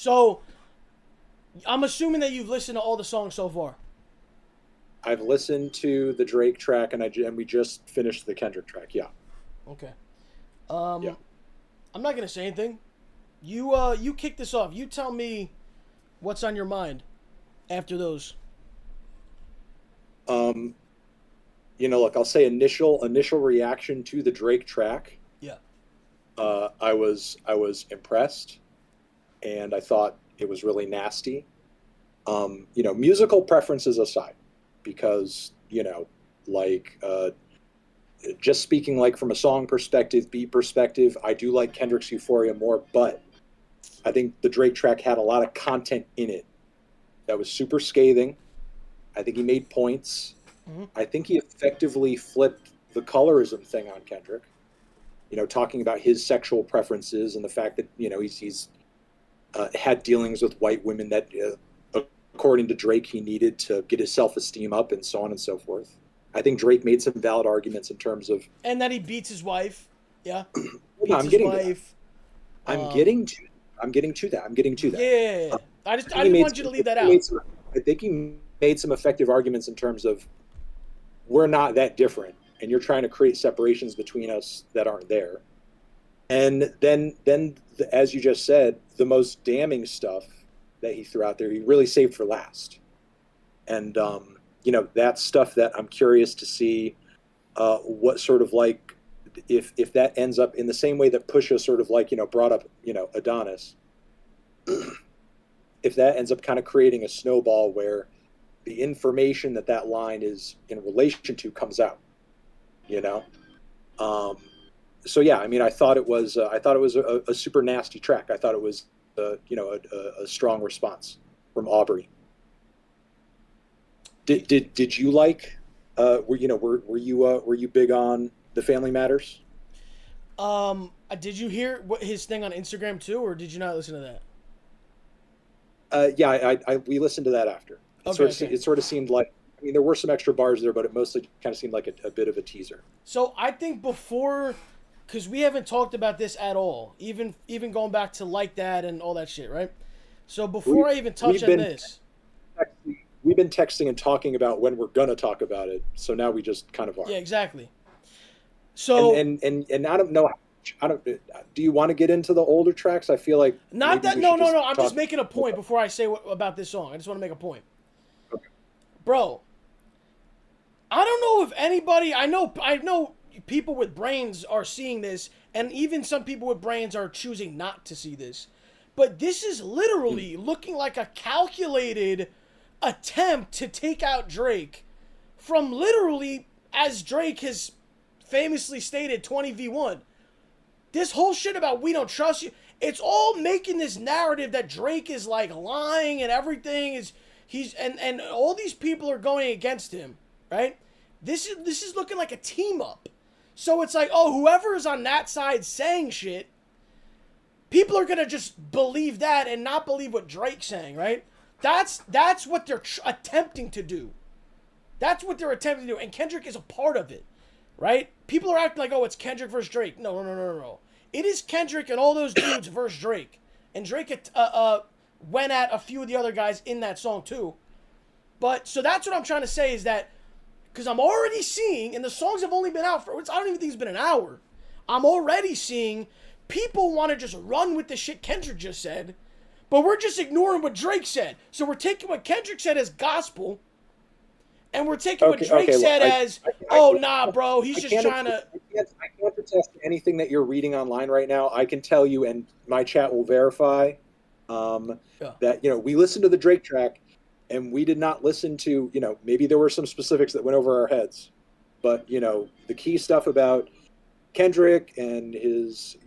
So I'm assuming that you've listened to all the songs so far. I've listened to the Drake track, and we just finished the Kendrick track. Yeah, Okay. yeah. I'm not gonna say anything. You kick this off. You tell me what's on your mind after those. Um, Look, I'll say initial reaction to the Drake track. Yeah. I was impressed, and I thought it was really nasty. Musical preferences aside, because like just speaking like from a song perspective, beat perspective, I do like Kendrick's Euphoria more, but I think the Drake track had a lot of content in it that was super scathing. I think he made points. Hmm. I think he effectively flipped the colorism thing on Kendrick. Talking about his sexual preferences and the fact that he's had dealings with white women that, according to Drake, he needed to get his self esteem up, and so on and so forth. I think Drake made some valid arguments in terms of. And that he beats his wife. Yeah. No, Beats I'm his getting to that. wife. I'm Um. getting to. I'm getting to that. I'm getting to that. Yeah. I I think he didn't made. want you to leave that out. I think he made some effective arguments in terms of we're not that different, and you're trying to create separations between us that aren't there. And then, as you just said, the most damning stuff that he threw out there, he really saved for last. And that's stuff that I'm curious to see what sort of like if that ends up in the same way that Pusha sort of like brought up Adonis, if that ends up kind of creating a snowball where the information that line is in relation to comes out, you know. Um, so yeah, I mean, I thought it was a super nasty track. I thought it was a strong response from Aubrey. Did you like? Were you big on the Family Matters? Did you hear what his thing on Instagram too, or did you not listen to that? Yeah, we listened to that after. Okay, okay. It sort of seemed like, I mean, there were some extra bars there, but it mostly kind of seemed like a bit of a teaser. So I think before, because we haven't talked about this at all, even going back to like that and all that shit, right? So before We I even touch we've on been this, we've been texting and talking about when we're gonna talk about it, so now we just kind of yeah, are. exactly. And So I don't know. I don't. Do you want to get into the older tracks? I feel like not maybe that, we no, should no, just no. I'm just talk. making a point before I say about this song. I just want to make a point, bro. I don't know if anybody. I know people with brains are seeing this, and even some people with brains are choosing not to see this. But this is literally looking like a calculated attempt to take out Drake from literally, as Drake has famously stated, 20v1. This whole shit about we don't trust you, it's all making this narrative that Drake is like lying and everything is and all these people are going against him, right? This is looking like a team up. So it's like, oh, whoever is on that side saying shit, people are gonna just believe that and not believe what Drake's saying, right? That's what they're attempting to do. That's what they're attempting to do, and Kendrick is a part of it, right? People are acting like, oh, it's Kendrick versus Drake. No, no, no, no, no. It is Kendrick and all those dudes versus Drake, and Drake went at a few of the other guys in that song too. But so that's what I'm trying to say is that because I'm already seeing, and the songs have only been out for, I don't even think it's been an hour. I'm already seeing people want to just run with the shit Kendrick just said, but we're just ignoring what Drake said. So we're taking what Kendrick said as gospel, and we're taking what Okay, Drake okay. Look, said as, I oh, can't, nah, bro, he's I just can't, trying to. I can't attest to anything that you're reading online right now. I can tell you, and my chat will verify, um, Yeah. that we listened to the Drake track, and we did not listen to maybe there were some specifics that went over our heads, but the key stuff about Kendrick and his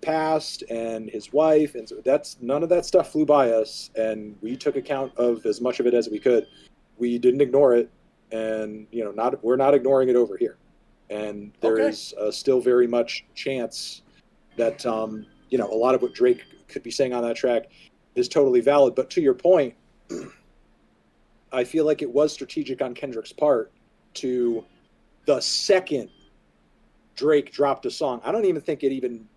past and his wife, and so that's none of that stuff flew by us, and we took account of as much of it as we could. We didn't ignore it, and not we're not ignoring it over here. And there Okay. is still very much chance that a lot of what Drake could be saying on that track is totally valid. But to your point, I feel like it was strategic on Kendrick's part to the second Drake dropped a song. I don't even think it even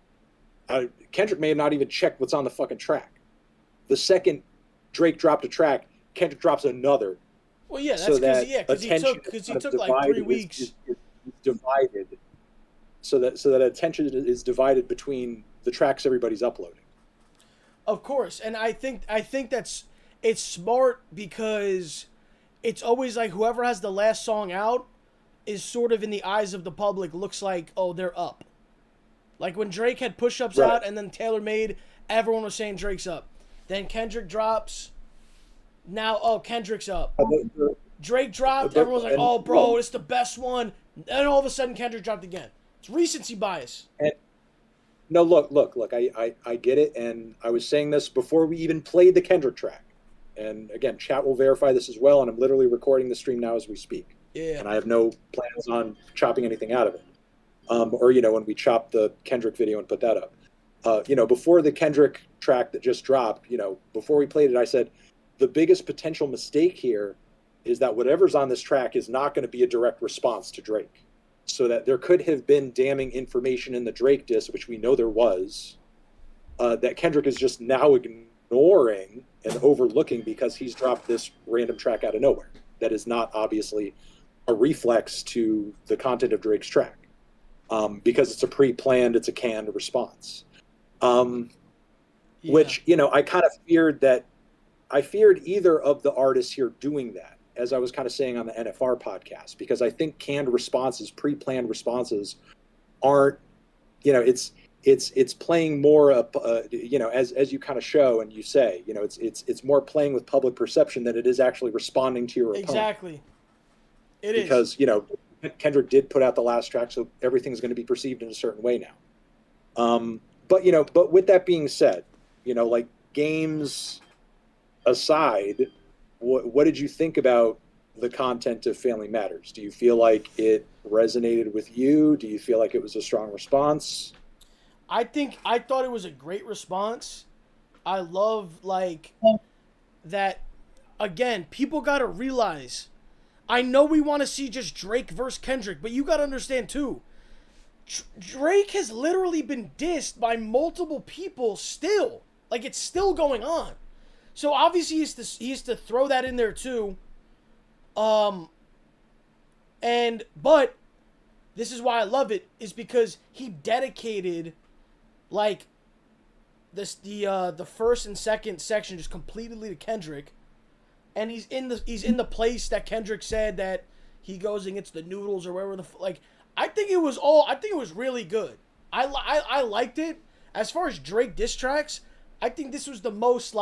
Kendrick may have not even checked what's on the fucking track. the second Drake dropped a track, Kendrick drops another. Well, yeah, that's So that because attention he took like 3 weeks. is divided, so that attention is divided between the tracks everybody's uploading. Of course, and I think it's smart because it's always like whoever has the last song out is sort of in the eyes of the public looks like, oh, they're up. Like when Drake had Push-Ups Right. out and then Taylor Made, everyone was saying Drake's up. Then Kendrick drops. Now, oh, Kendrick's up. Drake dropped. Everyone's like, oh, bro, it's the best one. And all of a sudden, Kendrick dropped again. It's recency bias. And no, look. I get it, and I was saying this before we even played the Kendrick track. And again, chat will verify this as well. And I'm literally recording the stream now as we speak. Yeah. And I have no plans on chopping anything out of it. Or when we chop the Kendrick video and put that up. Before the Kendrick track that just dropped, before we played it, I said the biggest potential mistake here is that whatever's on this track is not going to be a direct response to Drake. So that there could have been damning information in the Drake diss, which we know there was, that Kendrick is just now ignoring and overlooking because he's dropped this random track out of nowhere. That is not obviously a reflex to the content of Drake's track. Because it's a pre-planned, it's a canned response. Which, I kind of feared that. I feared either of the artists here doing that, as I was kind of saying on the NFR podcast, because I think canned responses, pre-planned responses, aren't, it's playing more up, as you kind of show and you say, it's more playing with public perception than it is actually responding to your opponent. Exactly. It is. Because, Kendrick did put out the last track, so everything's going to be perceived in a certain way now. But with that being said, like games aside, what did you think about the content of Family Matters? Do you feel like it resonated with you? Do you feel like it was a strong response? I thought it was a great response. I love that. Again, people got to realize, I know we want to see just Drake versus Kendrick, but you got to understand too, Drake has literally been dissed by multiple people still. Like, it's still going on. So obviously he has to throw that in there too. But this is why I love it, is because he dedicated the first and second section just completely to Kendrick. And he's in the place that Kendrick said that he goes and gets the noodles or wherever I think it was really good. I liked it. As far as Drake diss tracks, I think this was the most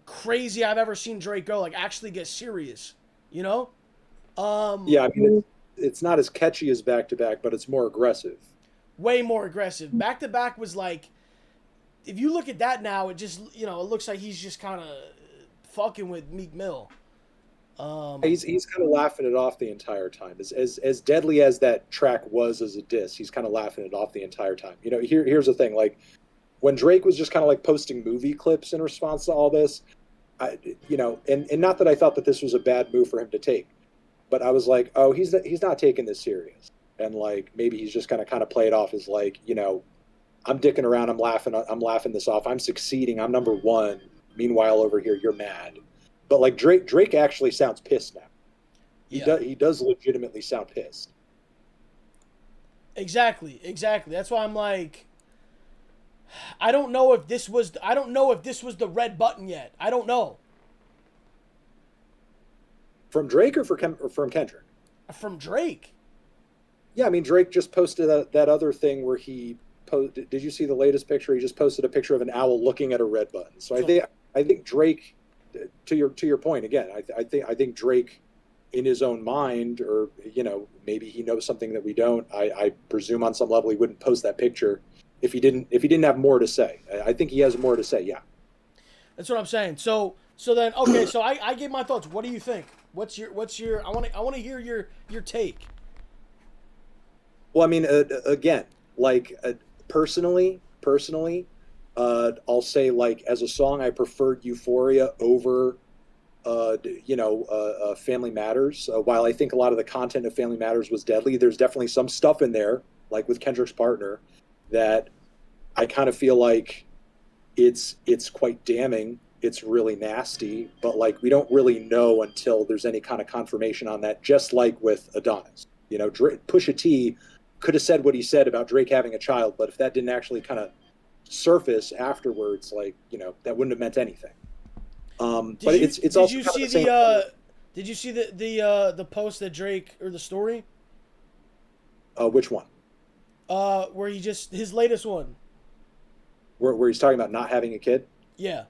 crazy I've ever seen Drake go, actually get serious, Yeah, I mean, it's not as catchy as Back to Back, but it's more aggressive. Way more aggressive. Back to Back was if you look at that now, it just, it looks like he's just kind of fucking with Meek Mill. He's kind of laughing it off the entire time. As deadly as that track was as a diss, he's kind of laughing it off the entire time. Here's the thing, when Drake was just kind of posting movie clips in response to all this, and not that I thought that this was a bad move for him to take, but I was like, oh, he's not taking this serious, and maybe he's just gonna kind of play it off as I'm dicking around, I'm laughing this off, I'm succeeding, I'm number one. Meanwhile, over here, you're mad. But Drake actually sounds pissed now. He does legitimately sound pissed. Exactly. That's why I'm I don't know if this was the red button yet. I don't know. From Drake or from Kendrick? From Drake. Yeah, I mean, Drake just posted that other thing where he posted. Did you see the latest picture? He just posted a picture of an owl looking at a red button. So I think Drake, to your point again, I think Drake, in his own mind, or maybe he knows something that we don't. I presume on some level he wouldn't post that picture if he didn't have more to say. I think he has more to say. Yeah, that's what I'm saying. So then, okay, so I gave my thoughts. What do you think? What's your? I want to hear your take. Well, I mean, again, personally, I'll say as a song, I preferred Euphoria over, Family Matters. While I think a lot of the content of Family Matters was deadly, there's definitely some stuff in there, with Kendrick's partner, that I kind of feel it's quite damning. It's really nasty, but like we don't really know until there's any kind of confirmation on that. Just like with Adonis, you know, Pusha T could have said what he said about Drake having a child, but if that didn't actually kind of surface afterwards, like, you know, that wouldn't have meant anything. But it's also kind of the same. Did you see the post that Drake, or the story? Which one? Where he just, his latest one. Where he's talking about not having a kid. Yeah.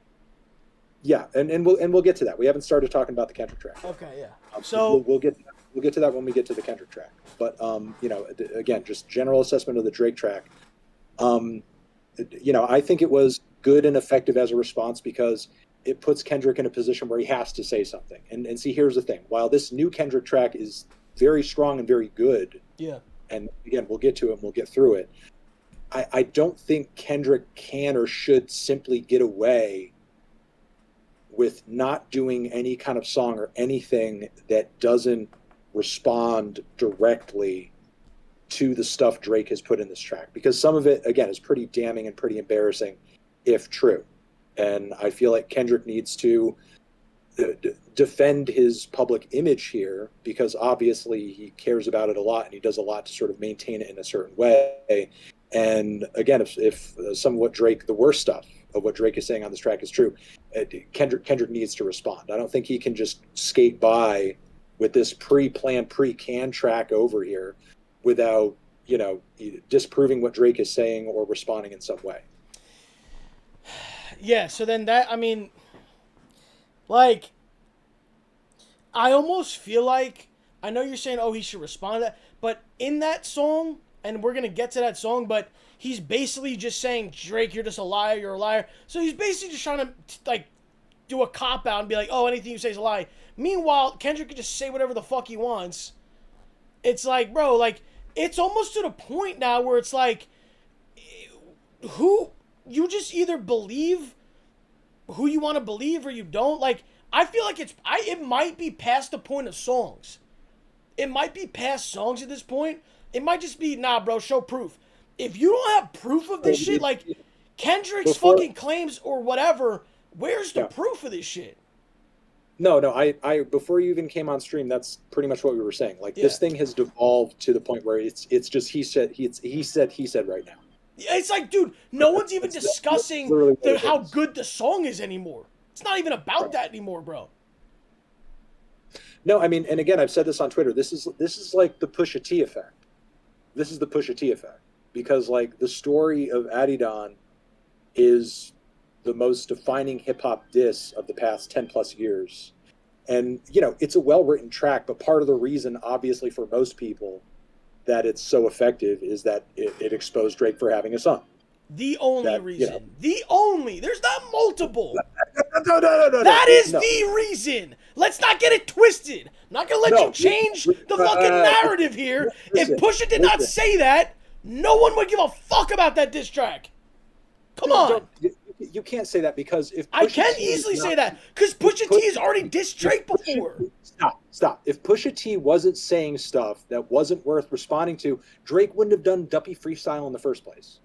Yeah, and we'll get to that. We haven't started talking about the Kendrick track. Okay, yeah. So we'll get to that when we get to the Kendrick track. But you know, again, just general assessment of the Drake track. You know, I think it was good and effective as a response because it puts Kendrick in a position where he has to say something. And see, here's the thing: while this new Kendrick track is very strong and very good, yeah, and again, we'll get to it and we'll get through it. I don't think Kendrick can or should simply get away with not doing any kind of song or anything that doesn't respond directly to the stuff Drake has put in this track. Because some of it, again, is pretty damning and pretty embarrassing, if true. And I feel like Kendrick needs to defend his public image here, because obviously he cares about it a lot and he does a lot to sort of maintain it in a certain way. And again, if some of what Drake, the worst stuff of what Drake is saying on this track is true, Kendrick needs to respond. I don't think he can just skate by with this pre-planned, pre-canned track over here without, you know, disproving what Drake is saying or responding in some way. Yeah, so then that, I mean, like, I almost feel like, I know you're saying, oh, he should respond to that, but in that song, and we're going to get to that song, but he's basically just saying, Drake, you're just a liar, you're a liar. So he's basically just trying to, like, do a cop-out and be like, oh, anything you say is a lie. Meanwhile, Kendrick could just say whatever the fuck he wants. It's like, bro, like, it's almost to the point now where it's like, you just either believe who you want to believe or you don't. Like, I feel like it might be past the point of songs. It might be past songs at this point. It might just be, nah, bro, show proof. If you don't have proof of this shit, like Kendrick's fucking claims or whatever, where's the proof of this shit? No, I before you even came on stream, that's pretty much what we were saying. Like, this thing has devolved to the point where it's just he said right now. It's like, dude, no one's even discussing how good the song is anymore. It's not even about that anymore, bro. No, I mean, and again, I've said this on Twitter. This is like the Pusha T effect. This is the Pusha T effect, because like the story of Adidon is the most defining hip hop diss of the past 10 plus years. And, you know, it's a well-written track, but part of the reason, obviously, for most people that it's so effective is that it exposed Drake for having a son. The only reason. You know, the only. There's not multiple. No. That is the reason. Let's not get it twisted. I'm not going to let you change the fucking narrative here. If Pusha did not say that, no one would give a fuck about that diss track. Come on. You can't say that, because if I can easily say that, because Pusha T has already dissed Drake before. Stop. If Pusha T wasn't saying stuff that wasn't worth responding to, Drake wouldn't have done Duppy Freestyle in the first place.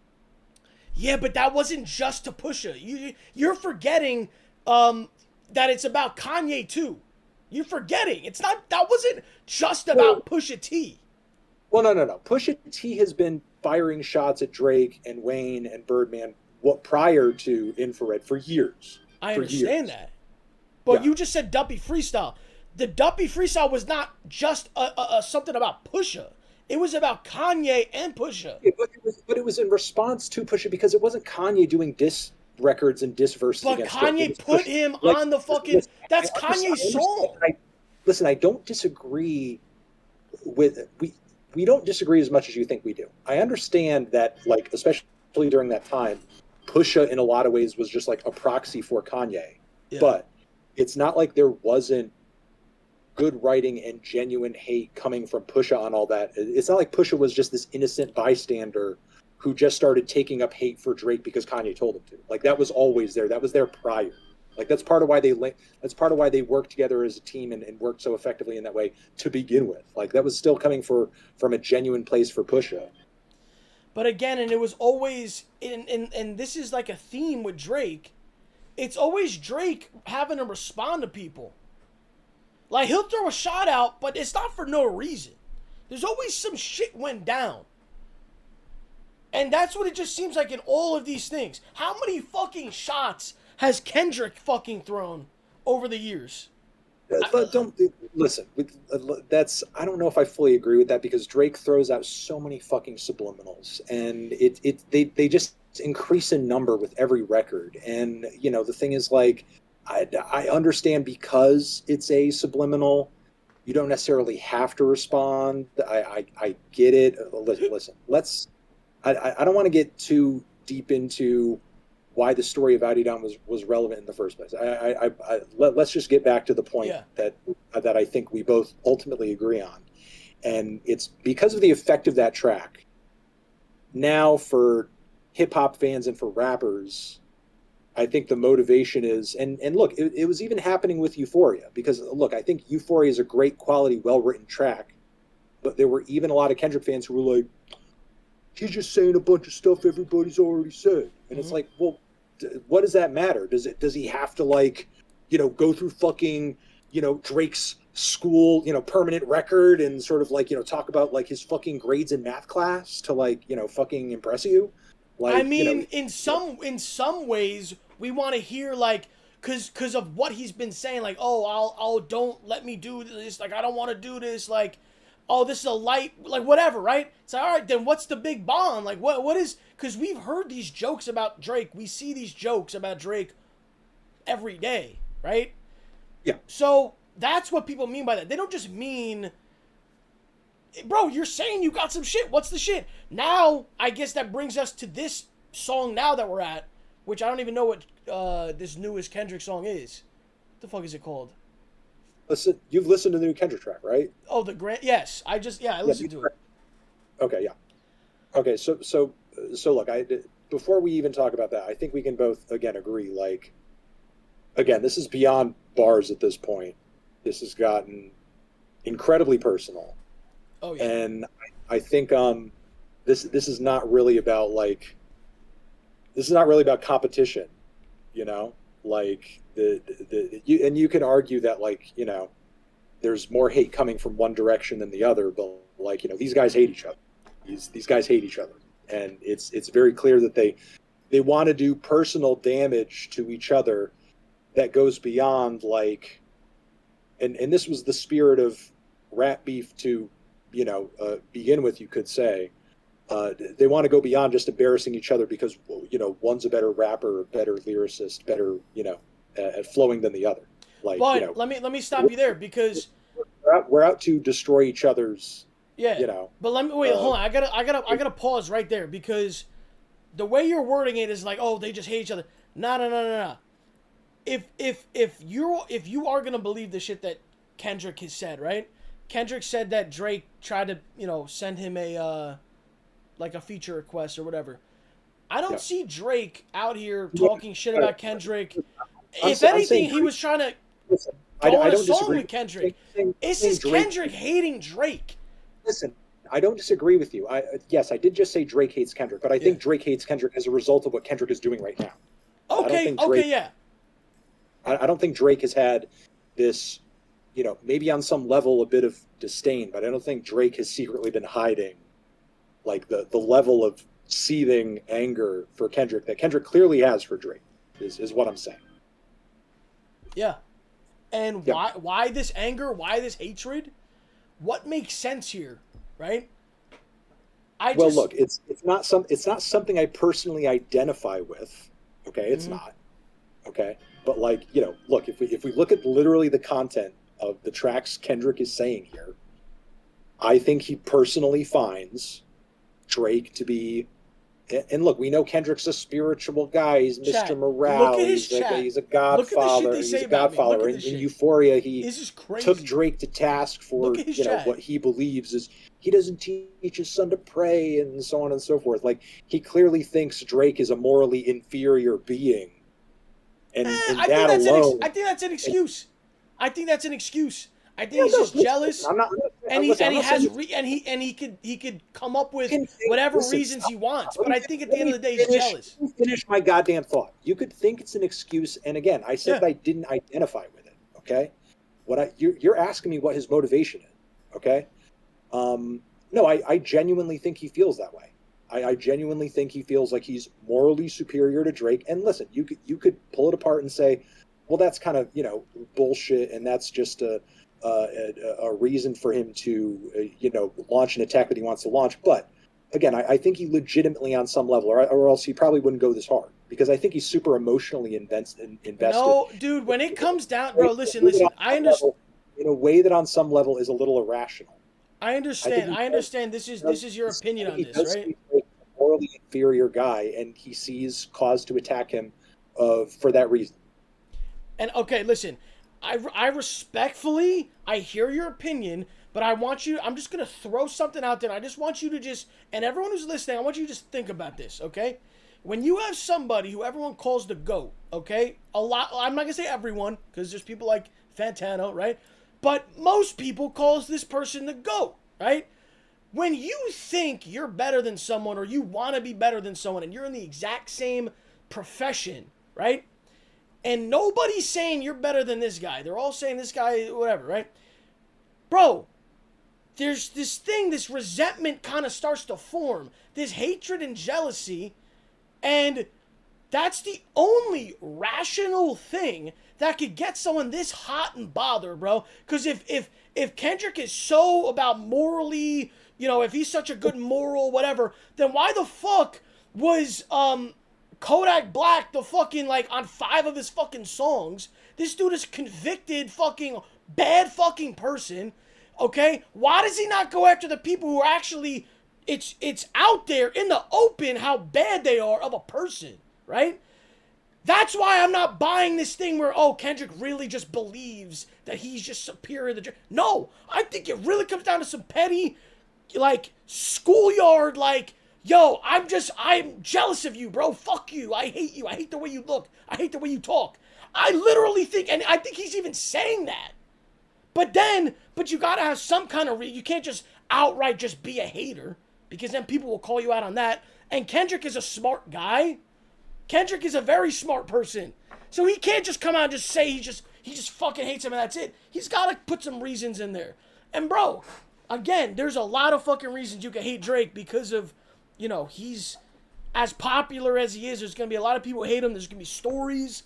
Yeah, but that wasn't just to Pusha. You're forgetting that it's about Kanye too. You're forgetting. It's not. That wasn't just about Pusha T. Well, no. Pusha T has been firing shots at Drake and Wayne and Birdman prior to Infrared for years. I understand that. But you just said Duppy Freestyle. The Duppy Freestyle was not just something about Pusha. It was about Kanye and Pusha. Yeah, but it was in response to Pusha, because it wasn't Kanye doing diss records and diss verses. But Kanye put him on the fucking... That's Kanye's song. Listen, I don't disagree with... We don't disagree as much as you think we do. I understand that, like, especially during that time, Pusha in a lot of ways was just like a proxy for Kanye. Yeah. But it's not like there wasn't good writing and genuine hate coming from Pusha on all that. It's not like Pusha was just this innocent bystander who just started taking up hate for Drake because Kanye told him to. Like, that was always there. That was there prior. Like, that's part of why they worked together as a team and worked so effectively in that way to begin with. Like, that was still coming from a genuine place for Pusha. But again, and it was always and this is like a theme with Drake. It's always Drake having to respond to people. Like, he'll throw a shot out, but it's not for no reason. There's always some shit went down. And that's what it just seems like in all of these things. How many fucking shots has Kendrick fucking thrown over the years? Don't listen. That's I don't know if I fully agree with that because Drake throws out so many fucking subliminals, and they just increase in number with every record. And you know the thing is like I understand because it's a subliminal, you don't necessarily have to respond. I get it. Listen, I don't want to get too deep into why the story of Adidon was relevant in the first place. Let's just get back to the point that I think we both ultimately agree on, and it's because of the effect of that track. Now, for hip hop fans and for rappers, I think the motivation is, and look, it was even happening with Euphoria because look, I think Euphoria is a great quality, well written track, but there were even a lot of Kendrick fans who were like, he's just saying a bunch of stuff everybody's already said, and it's like, well, what does that matter? Does he have to like, go through fucking, Drake's school, permanent record and sort of like, talk about like his fucking grades in math class to like, fucking impress you? Like, I mean, in some ways, we want to hear like, cause of what he's been saying, like, oh, I'll don't let me do this, like I don't want to do this, like, oh, this is a light, like whatever, right? It's like, all right, then what's the big bomb? Like, what is? Because we've heard these jokes about Drake, we see these jokes about Drake every day, right? Yeah. So that's what people mean by that. They don't just mean, bro, you're saying you got some shit. What's the shit? Now, I guess that brings us to this song now that we're at, which I don't even know what this newest Kendrick song is. What the fuck is it called? Listen, you've listened to the new Kendrick track, right? Oh, the Grant. Yes, I listened to it. Okay, yeah. Okay, so look, before we even talk about that, I think we can both again agree. Like, again, this is beyond bars at this point. This has gotten incredibly personal. Oh yeah. And I think this is not really about like, this is not really about competition, like you can argue that like, there's more hate coming from one direction than the other, but like, these guys hate each other. These guys hate each other. And it's very clear that they want to do personal damage to each other that goes beyond like, and this was the spirit of rap beef to, begin with, you could say. They want to go beyond just embarrassing each other because, one's a better rapper, a better lyricist, better, at flowing than the other. Like, but let me stop you there because we're out to destroy each other's. Yeah. But let me wait. Hold on. I gotta pause right there because the way you're wording it is like, oh, they just hate each other. No. If you are gonna believe the shit that Kendrick has said, right? Kendrick said that Drake tried to, send him a like a feature request or whatever. I don't see Drake out here talking shit about Kendrick. If anything, he was trying to go on a song with Kendrick. It's just Kendrick hating Drake. Listen, I don't disagree with you. Yes, I did just say Drake hates Kendrick, but I think Drake hates Kendrick as a result of what Kendrick is doing right now. Okay, yeah. I don't think Drake has had this, maybe on some level a bit of disdain, but I don't think Drake has secretly been hiding like the level of seething anger for Kendrick that Kendrick clearly has for Drake is what I'm saying. Yeah. And why this anger? Why this hatred? What makes sense here, right? Look, it's not something I personally identify with. Okay, it's not. Okay, but like look, if we look at literally the content of the tracks Kendrick is saying here, I think he personally finds Drake to be. And look, we know Kendrick's a spiritual guy. He's Mr. Morale. He's a godfather. He's a godfather. In Euphoria, he took Drake to task for what he believes is he doesn't teach his son to pray and so on and so forth. Like he clearly thinks Drake is a morally inferior being. And I think that's an excuse. I think he's just jealous. I'm not and he listen, and I'm he not has saying he could come up with can think, whatever listen, reasons he wants. let But me I think at let the end me of the day, he's jealous. let me finish my goddamn thought. You could think it's an excuse, and again, I said Yeah. that I didn't identify with it. Okay, you're asking me what his motivation is. Okay, no, I genuinely think he feels that way. I genuinely think he feels like he's morally superior to Drake. And listen, you could pull it apart and say, well, that's kind of bullshit, and that's just a reason for him to launch an attack that he wants to launch. But again, I think he legitimately, on some level, or else he probably wouldn't go this hard, because I think he's super emotionally invested. No, dude. When it comes down, bro, listen. I understand. In a way that on some level is a little irrational. I understand. I understand. This is your opinion on this, right? He's a morally inferior guy, and he sees cause to attack him for that reason. And okay, listen, I respectfully, I hear your opinion, but I'm just gonna throw something out there. I just want you to and everyone who's listening, I want you to just think about this, okay? When you have somebody who everyone calls the GOAT, okay? I'm not gonna say everyone, because there's people like Fantano, right? But most people calls this person the GOAT, right? When you think you're better than someone, or you want to be better than someone, and you're in the exact same profession, right? And nobody's saying you're better than this guy. They're all saying this guy, whatever, right? Bro, there's this resentment kind of starts to form. This hatred and jealousy. And that's the only rational thing that could get someone this hot and bothered, bro. Because if Kendrick is so about morally, if he's such a good moral, whatever, then why the fuck was Kodak Black the fucking, on 5 of his fucking songs? This dude is convicted fucking bad fucking person, okay? Why does he not go after the people who are actually, it's out there in the open how bad they are of a person, right? That's why I'm not buying this thing where, Kendrick really just believes that he's just superior to Drake. No, I think it really comes down to some petty, schoolyard, yo, I'm jealous of you, bro. Fuck you. I hate you. I hate the way you look. I hate the way you talk. I literally think, and I think he's even saying that. But you gotta have some kind of, you can't just outright just be a hater, because then people will call you out on that. And Kendrick is a smart guy. Kendrick is a very smart person. So he can't just come out and just say he just fucking hates him and that's it. He's gotta put some reasons in there. And bro, again, there's a lot of fucking reasons you can hate Drake because of, he's as popular as he is. There's going to be a lot of people who hate him. There's going to be stories,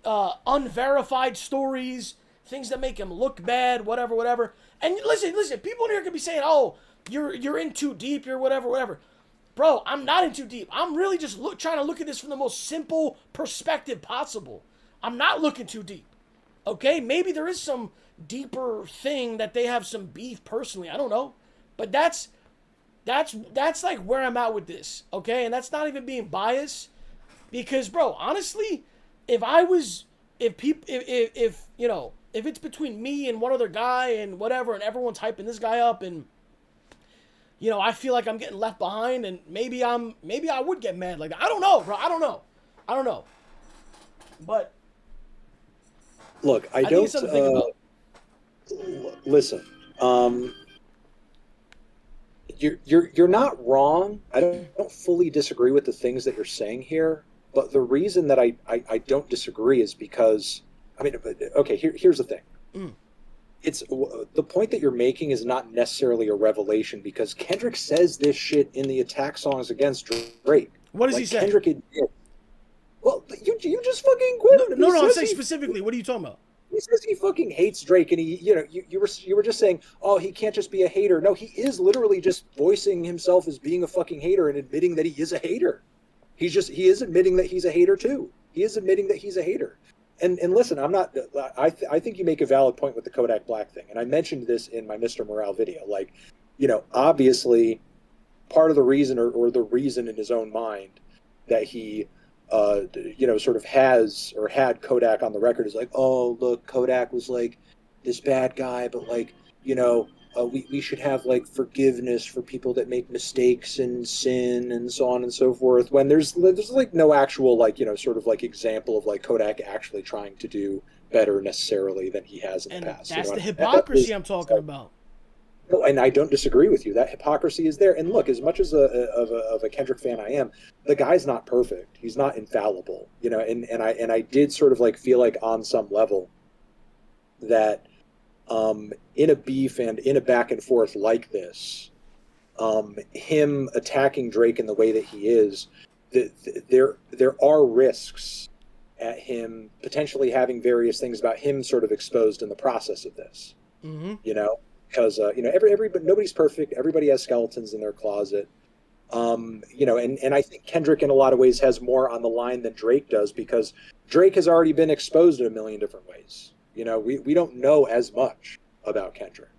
unverified stories, things that make him look bad, whatever. And listen, people in here could be saying, oh, you're in too deep, you're whatever. Bro, I'm not in too deep. I'm really just trying to look at this from the most simple perspective possible. I'm not looking too deep. Okay? Maybe there is some deeper thing that they have some beef personally. I don't know. But that's like where I'm at with this, okay? And that's not even being biased, because, bro, honestly, if it's between me and one other guy and whatever, and everyone's hyping this guy up, and I feel like I'm getting left behind, and maybe I would get mad like that. I don't know, bro. I don't know. But look, I think don't it's something to think about. Listen. You're not wrong. I don't fully disagree with the things that you're saying here, but the reason that I don't disagree is because, okay, here's the thing. It's the point that you're making is not necessarily a revelation, because Kendrick says this shit in the attack songs against Drake. What does he say? Kendrick admits. Well, you just fucking quoted him. No, I'm saying specifically. What are you talking about? He says he fucking hates Drake, and you were just saying, oh, he can't just be a hater. No, he is literally just voicing himself as being a fucking hater and admitting that he is a hater. He is admitting that he's a hater too. He is admitting that he's a hater. And listen, I think you make a valid point with the Kodak Black thing, and I mentioned this in my Mr. Morale video. Obviously, part of the reason, or the reason in his own mind, that he sort of has or had Kodak on the record is like, oh, look, Kodak was like this bad guy, but we should have forgiveness for people that make mistakes and sin and so on and so forth. When there's no actual example of Kodak actually trying to do better necessarily than he has in the past. That's the hypocrisy I'm talking about. No, and I don't disagree with you. That hypocrisy is there. And look, as much as of a Kendrick fan I am, the guy's not perfect. He's not infallible, you know. And I did sort of like feel like on some level that in a beef and in a back and forth like this, him attacking Drake in the way that he is, there are risks at him potentially having various things about him sort of exposed in the process of this. Mm-hmm. You know, because you know, everybody, nobody's perfect. Everybody has skeletons in their closet. You know, and I think Kendrick in a lot of ways has more on the line than Drake does, because Drake has already been exposed in a million different ways. You know, we don't know as much about Kendrick,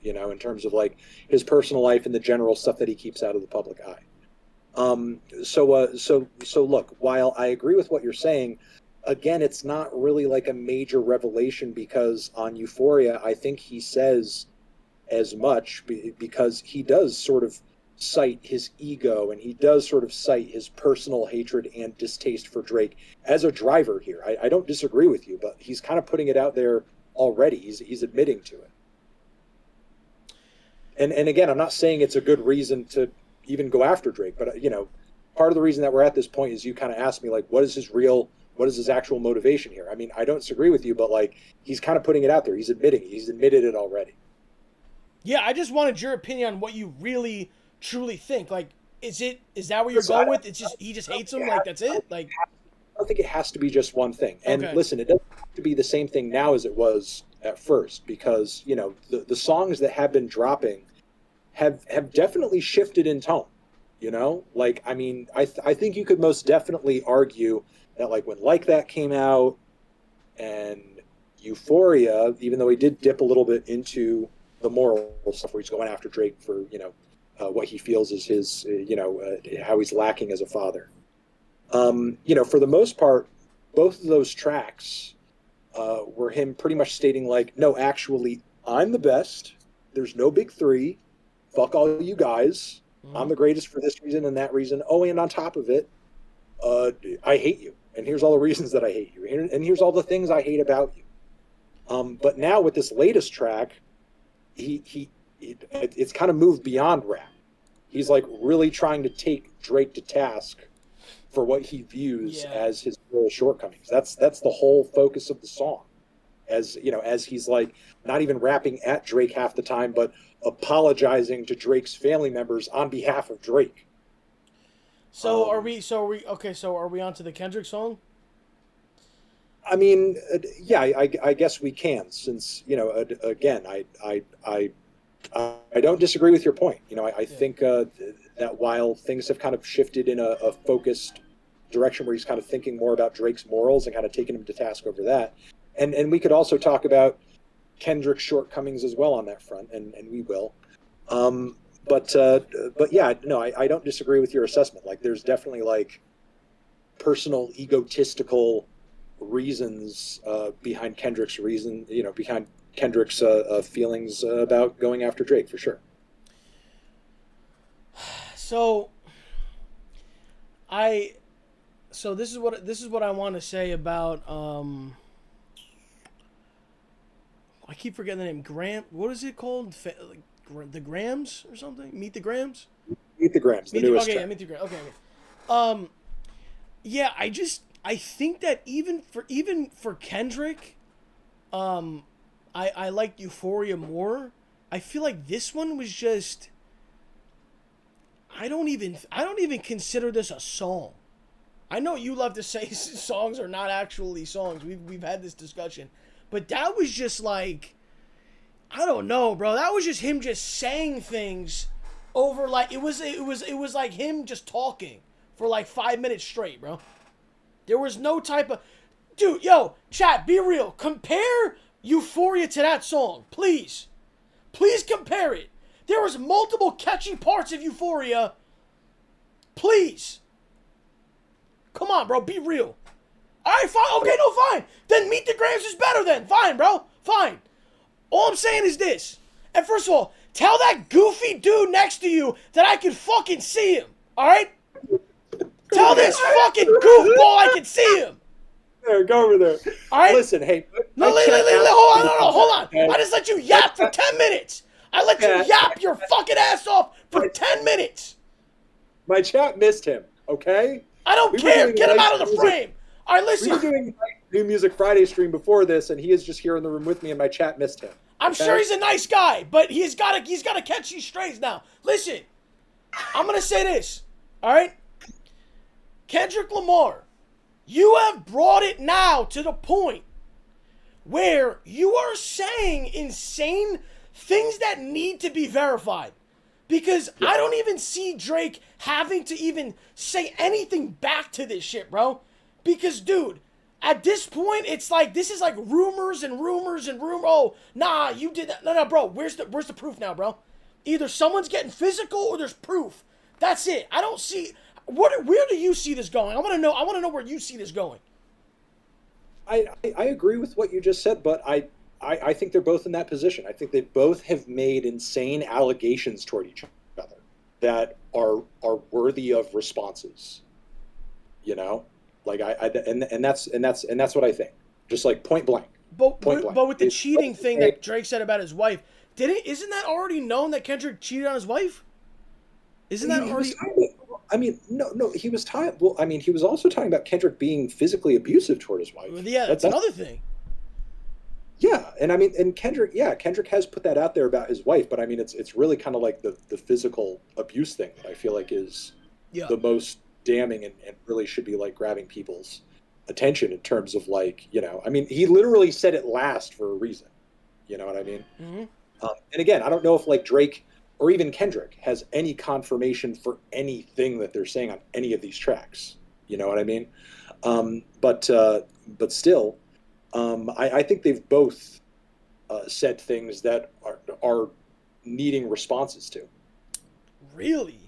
you know, in terms of like his personal life and the general stuff that he keeps out of the public eye. So look, while I agree with what you're saying, again, it's not really like a major revelation, because on Euphoria, I think he says as much, because he does sort of cite his ego, and he does sort of cite his personal hatred and distaste for Drake as a driver here. I don't disagree with you, but he's kind of putting it out there already. He's admitting to it. And again, I'm not saying it's a good reason to even go after Drake, but you know, part of the reason that we're at this point is you kind of asked me like, what is his actual motivation here? I mean, I don't disagree with you, but like, he's kind of putting it out there. He's admitted it already. Yeah, I just wanted your opinion on what you really truly think. Like, is that what you're going with? It's just he just hates him. Like, that's it. Like, I don't think it has to be just one thing. And okay. Listen, it doesn't have to be the same thing now as it was at first, because you know the songs that have been dropping have definitely shifted in tone. You know, like, I mean, I think you could most definitely argue that like when Like That came out and Euphoria, even though he did dip a little bit into the moral stuff where he's going after Drake for, you know, what he feels is his, how he's lacking as a father. You know, for the most part, both of those tracks were him pretty much stating like, no, actually, I'm the best. There's no big three. Fuck all you guys. Mm-hmm. I'm the greatest for this reason and that reason. Oh, and on top of it, I hate you. And here's all the reasons that I hate you. And here's all the things I hate about you. But now with this latest track, it's kind of moved beyond rap. He's like really trying to take Drake to task for what he views as his real shortcomings. That's the whole focus of the song. As you know, as he's like not even rapping at Drake half the time, but apologizing to Drake's family members on behalf of Drake. So are we on to the Kendrick song? I mean, yeah, I guess we can, since, you know, again, I don't disagree with your point. You know, I think that while things have kind of shifted in a focused direction where he's kind of thinking more about Drake's morals and kind of taking him to task over that, and we could also talk about Kendrick's shortcomings as well on that front, and we will. But yeah, no, I don't disagree with your assessment. Like, there's definitely like personal egotistical reasons behind Kendrick's feelings about going after Drake, for sure. So this is what I want to say about I keep forgetting the name. What is it called? The Grams or something? Meet the Grams? Meet the Grams, the newest track. Yeah, Meet the Grams. Okay. Yeah, I think that even for Kendrick, I liked Euphoria more. I feel like this one was just I don't even consider this a song. I know you love to say songs are not actually songs. We've had this discussion. But that was just like, I don't know, bro. That was just him just saying things over like it was like him just talking for like 5 minutes straight, bro. There was no type of dude, yo, chat, be real. Compare Euphoria to that song, please. Please compare it. There was multiple catchy parts of Euphoria. Please. Come on, bro, be real. All right, fine. Okay, no, fine. Then Meet the Grams is better then. Fine, bro. Fine. All I'm saying is this. And first of all, tell that goofy dude next to you that I can fucking see him. All right? Tell this fucking goofball I can see him. There, go over there. All right? Listen, hey. No, hold on. I just let you yap for 10 minutes. I let you yap your fucking ass off for 10 minutes. My chat missed him, okay? I don't care. Get him out of the frame. All right, listen. We were doing New Music Friday stream before this, and he is just here in the room with me, and my chat missed him. I'm sure he's a nice guy, but he's got to catch these strays now. Listen, I'm going to say this, all right? Kendrick Lamar, you have brought it now to the point where you are saying insane things that need to be verified. Because I don't even see Drake having to even say anything back to this shit, bro. Because, dude, at this point, it's like, this is like rumors and rumors and rumors. Oh, nah, you did that. No, bro, where's the proof now, bro? Either someone's getting physical or there's proof. That's it. I don't see, where do you see this going? I want to know where you see this going. I agree with what you just said, but I think they're both in that position. I think they both have made insane allegations toward each other that are worthy of responses. You know, like and that's what I think. Just like point blank. But with the cheating thing that Drake said about his wife, isn't that already known that Kendrick cheated on his wife? Isn't that already? I mean, no, he was talking. Well, I mean, he was also talking about Kendrick being physically abusive toward his wife. Well, yeah, that's another thing. Yeah, and I mean, and Kendrick has put that out there about his wife, but I mean, it's really kind of like the physical abuse thing that I feel like is the most damning and really should be like grabbing people's attention in terms of like, you know, I mean, he literally said it last for a reason. You know what I mean? Mm-hmm. And again, I don't know if like Drake or even Kendrick has any confirmation for anything that they're saying on any of these tracks. You know what I mean? But still, I think they've both said things that are needing responses to. Really?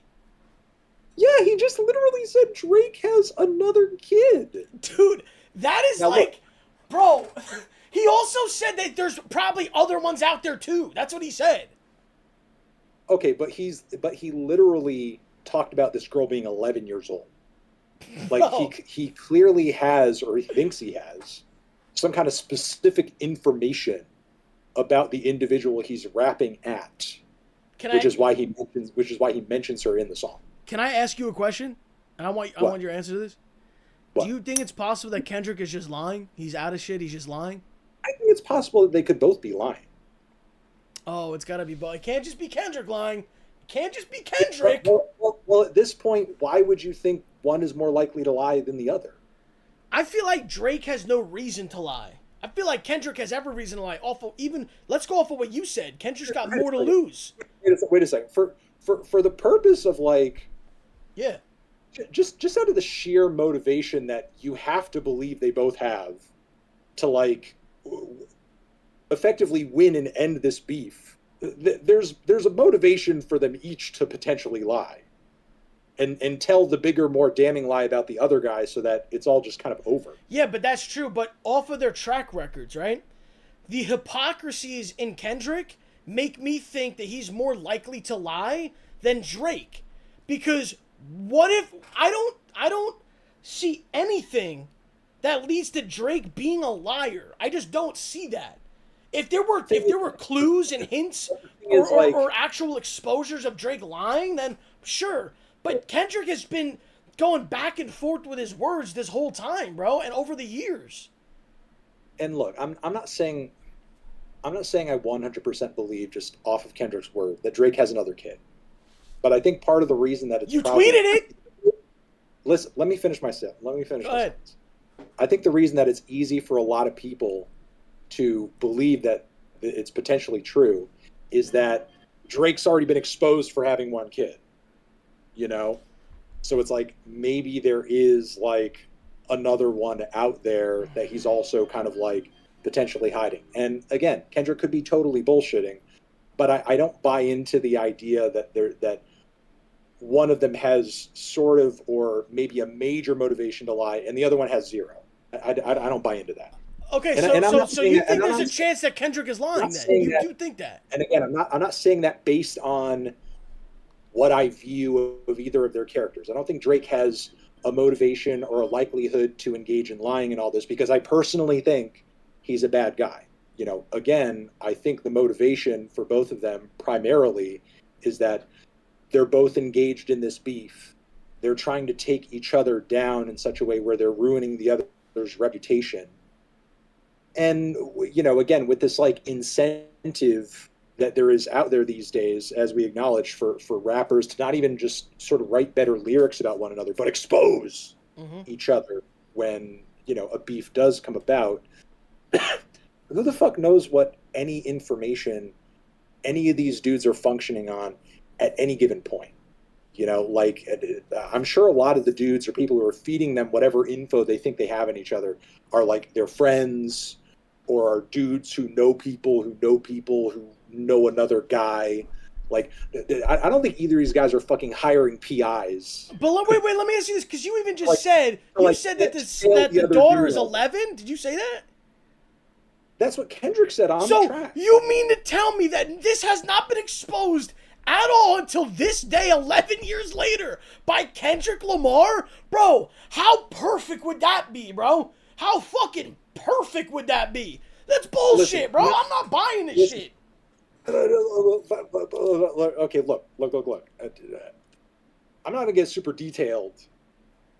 Yeah, he just literally said Drake has another kid. Dude, that is now, like, look, bro, he also said that there's probably other ones out there too. That's what he said. Okay, but he literally talked about this girl being 11 years old. Like, he clearly has, or he thinks he has, some kind of specific information about the individual he's rapping at, which is why he mentions her in the song. Can I ask you a question? And I want your answer to this. What? Do you think it's possible that Kendrick is just lying? He's out of shit. He's just lying. I think it's possible that they could both be lying. Oh, it's got to be both. It can't just be Kendrick lying. It can't just be Kendrick. Well, at this point, why would you think one is more likely to lie than the other? I feel like Drake has no reason to lie. I feel like Kendrick has every reason to lie. Let's go off of what you said. Kendrick's got more to lose. Wait a second. For the purpose of like, yeah, just out of the sheer motivation that you have to believe they both have to like effectively win and end this beef. There's a motivation for them each to potentially lie. And tell the bigger, more damning lie about the other guy so that it's all just kind of over. Yeah, but that's true. But off of their track records, right? The hypocrisies in Kendrick make me think that he's more likely to lie than Drake. Because what if I don't see anything that leads to Drake being a liar. I just don't see that. If there were clues and hints or actual exposures of Drake lying, then sure. But Kendrick has been going back and forth with his words this whole time, bro, and over the years. And look, I'm not saying I 100% believe just off of Kendrick's word that Drake has another kid. But I think part of the reason that it's tweeted it. Listen, let me finish my sentence. Go ahead. I think the reason that it's easy for a lot of people to believe that it's potentially true is that Drake's already been exposed for having one kid. You know? So it's like maybe there is like another one out there that he's also kind of like potentially hiding. And again, Kendrick could be totally bullshitting, but I don't buy into the idea that one of them has sort of or maybe a major motivation to lie and the other one has zero. I don't buy into that. Okay, so you think there's a chance that Kendrick is lying then? You think that? And again, I'm not saying that based on what I view of either of their characters. I don't think Drake has a motivation or a likelihood to engage in lying and all this because I personally think he's a bad guy. again, I think the motivation for both of them primarily is that they're both engaged in this beef. They're trying to take each other down in such a way where they're ruining the other's reputation. And, again, with this like incentive that there is out there these days, as we acknowledge, for rappers to not even just sort of write better lyrics about one another, but expose each other when, a beef does come about. Who the fuck knows what any information any of these dudes are functioning on at any given point? I'm sure a lot of the dudes or people who are feeding them whatever info they think they have in each other are like their friends, or are dudes who know people who know another guy. Like, I don't think either of these guys are fucking hiring PIs. But wait, let me ask you this, because you even just said that the daughter is 11. Did you say that? That's what Kendrick said on the track. So you mean to tell me that this has not been exposed at all until this day, 11 years later, by Kendrick Lamar? Bro, how perfect would that be, bro? How fucking perfect would that be? That's bullshit, bro. I'm not buying this shit. Okay, look. I'm not gonna get super detailed,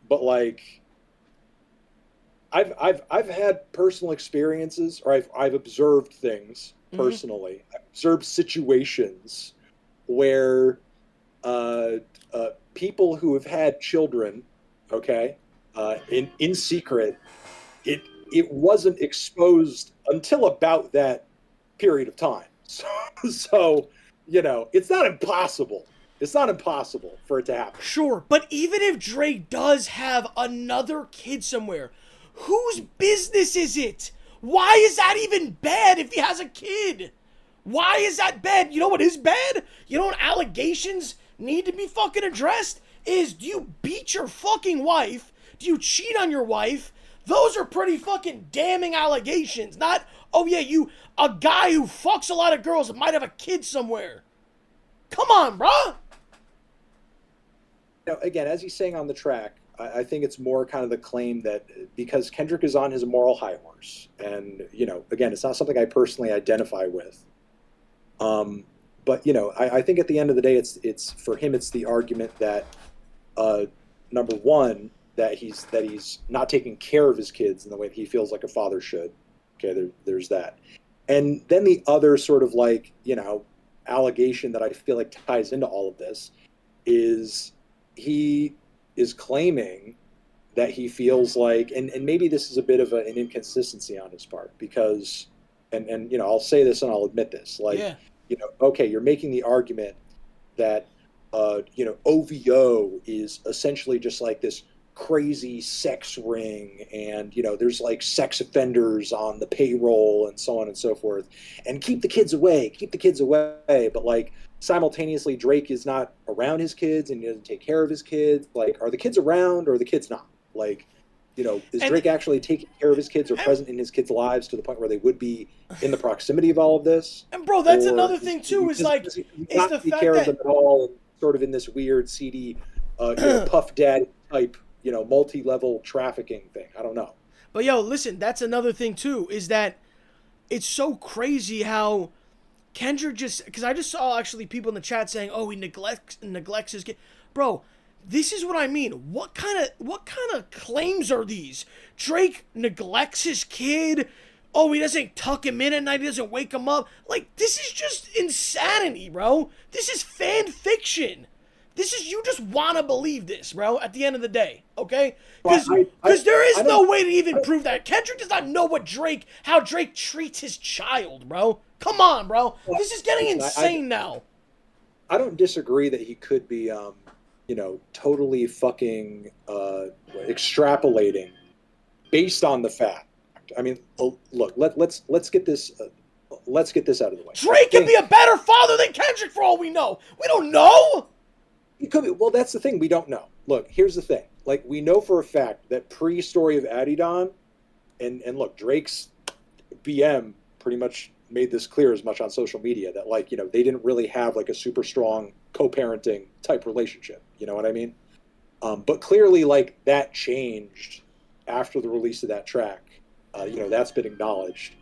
but like, I've had personal experiences, or I've observed things personally. I've observed situations where people who have had children, okay, in secret, it wasn't exposed until about that period of time. So, it's not impossible. It's not impossible for it to happen. Sure, but even if Drake does have another kid somewhere, whose business is it? Why is that even bad if he has a kid? Why is that bad? You know what is bad? You know what allegations need to be fucking addressed? Is, do you beat your fucking wife? Do you cheat on your wife? Those are pretty fucking damning allegations. Not, oh yeah, a guy who fucks a lot of girls and might have a kid somewhere. Come on, bruh. Again, as he's saying on the track, I think it's more kind of the claim that because Kendrick is on his moral high horse, and, again, it's not something I personally identify with. But, I think at the end of the day, it's for him, it's the argument that, number one, that he's not taking care of his kids in the way that he feels like a father should. Okay, there's that. And then the other sort of like, allegation that I feel like ties into all of this is he is claiming that he feels like, and maybe this is a bit of an inconsistency on his part, because, and I'll say this and I'll admit this, like, okay, you're making the argument that, OVO is essentially just like this crazy sex ring, and there's like sex offenders on the payroll and so on and so forth, and keep the kids away, but like simultaneously Drake is not around his kids and he doesn't take care of his kids. Like, are the kids around or are the kids not? Like, is Drake actually taking care of his kids or present in his kids' lives to the point where they would be in the proximity of all of this? And bro, that's another thing too, is like, is not the fact care of them at all, sort of in this weird seedy Puff Daddy type, multi-level trafficking thing. I don't know. But yo, listen, that's another thing too, is that it's so crazy how Kendrick because I just saw actually people in the chat saying, oh, he neglects his kid. Bro, this is what I mean. What kind of claims are these? Drake neglects his kid. Oh, he doesn't tuck him in at night. He doesn't wake him up. Like, this is just insanity, bro. This is fan fiction. This is, you just want to believe this, bro, at the end of the day, okay? Because there is no way to even prove that. Kendrick does not know how Drake treats his child, bro. Come on, bro. This is getting insane now. I don't disagree that he could be, totally fucking extrapolating based on the fact. I mean, look, let's get this out of the way. Drake could be a better father than Kendrick for all we know. We don't know. He could be. Well, that's the thing. We don't know. Look, here's the thing. Like, we know for a fact that pre-story of Adidon, and look, Drake's BM pretty much made this clear as much on social media that, like, they didn't really have like a super strong co-parenting type relationship. You know what I mean? But clearly, like, that changed after the release of that track. That's been acknowledged.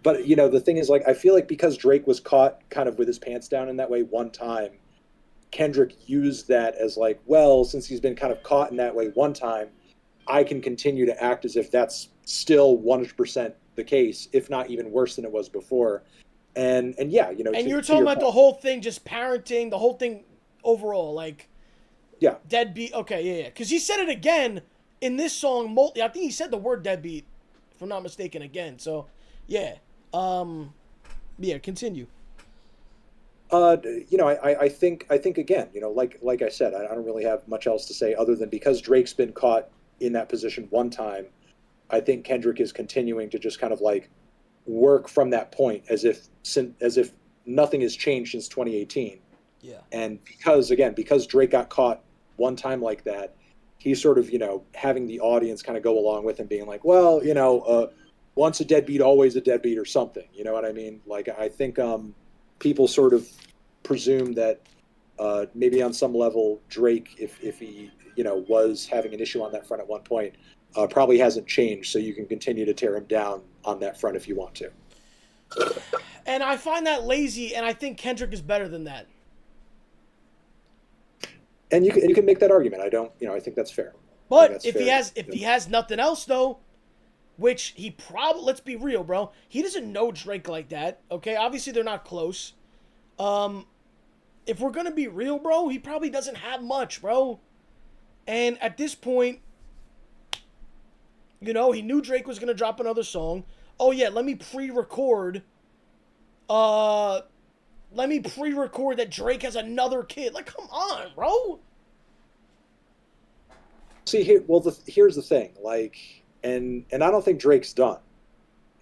but you know, the thing is, like, I feel like because Drake was caught kind of with his pants down in that way one time, Kendrick used that as like, well, since he's been kind of caught in that way one time, I can continue to act as if that's still 100% the case, if not even worse than it was before. And yeah, you know, And you were to talking your about point, the whole thing, just parenting, the whole thing overall, like yeah, deadbeat. Okay, yeah, yeah. Because he said it again in this song. I think he said the word deadbeat, if I'm not mistaken, again. So, yeah, yeah. Continue. you know, I think again, you know, like I said, I don't really have much else to say other than because Drake's been caught in that position one time. I think Kendrick is continuing to just kind of like work from that point as if nothing has changed since 2018. Yeah. And because again, because Drake got caught one time like that, he's sort of, you know, having the audience kind of go along with him, being like, well, you know, once a deadbeat, always a deadbeat, or something. You know what I mean? Like, I think people sort of presume that maybe on some level, Drake, if he, you know, was having an issue on that front at one point, probably hasn't changed. So you can continue to tear him down on that front if you want to. And I find that lazy, and I think Kendrick is better than that. And you can make that argument. I don't, you know, I think that's fair. But That's fair. if he has nothing else though, which he probably, let's be real, bro, he doesn't know Drake like that. Okay, obviously they're not close. If we're gonna be real, bro, he probably doesn't have much, bro. And at this point, you know, he knew Drake was gonna drop another song. Oh yeah, let me pre-record. Let me pre-record that Drake has another kid. Like, come on, bro. See here, well, here's the thing, like, and I don't think Drake's done.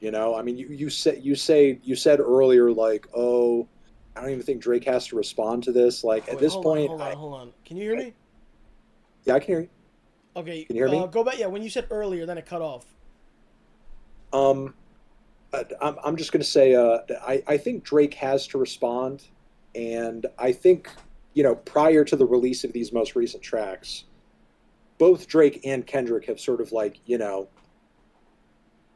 You know, I mean, you said earlier, like, oh, I don't even think Drake has to respond to this. Like at Wait, this point, hold on. Can you hear me? yeah, I can hear you. Okay, Can you hear me? go back. Yeah, when you said earlier, then it cut off. Um, I'm just gonna say, I think Drake has to respond, and I think, you know, prior to the release of these most recent tracks, both Drake and Kendrick have sort of like, you know,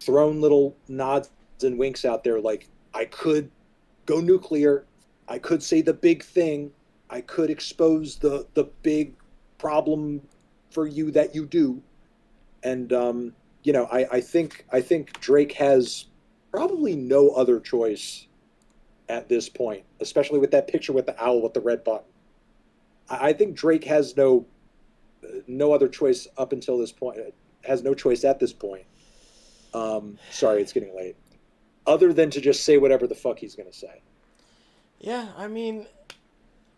thrown little nods and winks out there, like, I could go nuclear, I could say the big thing, I could expose the big problem for you that you do, and you know, I think Drake has probably no other choice at this point, especially with that picture with the owl with the red button. I think Drake has no other choice up until this point. Has no choice at this point. Sorry, it's getting late. Other than to just say whatever the fuck he's gonna say. Yeah, I mean,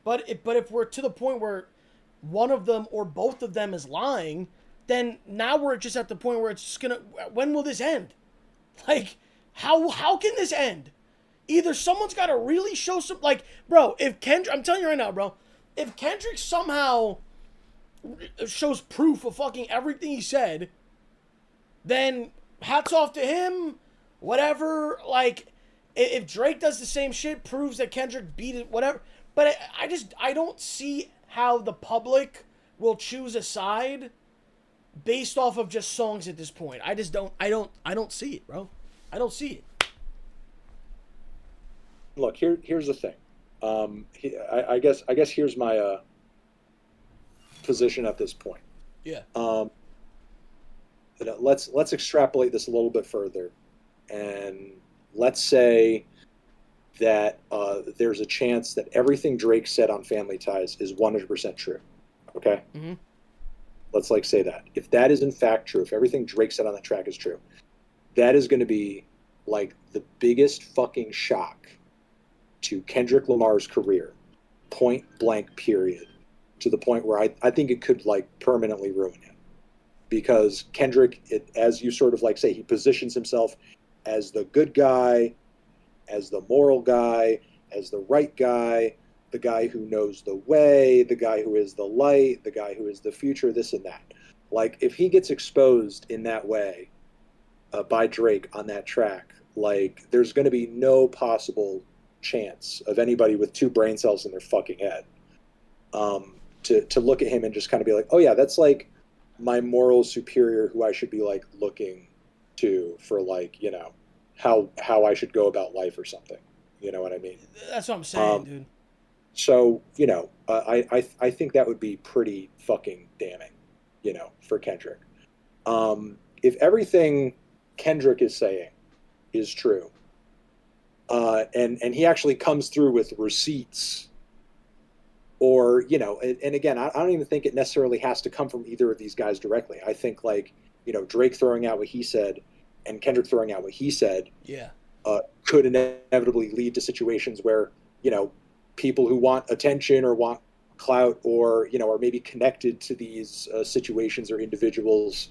but if we're to the point where one of them or both of them is lying, then now we're just at the point where it's just gonna. When will this end? Like, how can this end? Either someone's got to really show some, like, bro. If Kendrick, I'm telling you right now, bro, if Kendrick somehow shows proof of fucking everything he said, then hats off to him. Whatever, like, if Drake does the same shit, proves that Kendrick beat it, whatever. But I don't see how the public will choose a side based off of just songs at this point. I just don't. I don't see it, bro. I don't see it. Look, here's the thing. I guess here's my position at this point. Yeah. Let's extrapolate this a little bit further, and let's say that there's a chance that everything Drake said on Family Ties is 100% true. Okay. Mm-hmm. Let's like say that if that is in fact true, if everything Drake said on the track is true, that is going to be like the biggest fucking shock to Kendrick Lamar's career, point blank period, to the point where I think it could like permanently ruin him. Because Kendrick, as you sort of like say, he positions himself as the good guy, as the moral guy, as the right guy, the guy who knows the way, the guy who is the light, the guy who is the future, this and that. Like, if he gets exposed in that way by Drake on that track, like, there's going to be no possible chance of anybody with two brain cells in their fucking head to look at him and just kind of be like, oh yeah, that's like my moral superior who I should be like looking to for like, you know, how I should go about life or something. You know what I mean? That's what I'm saying, Um, dude. so I think that would be pretty fucking damning, for Kendrick. If everything Kendrick is saying is true, and he actually comes through with receipts, or and again, I don't even think it necessarily has to come from either of these guys directly. I think like Drake throwing out what he said and Kendrick throwing out what he said Yeah. could inevitably lead to situations where people who want attention or want clout or are maybe connected to these situations or individuals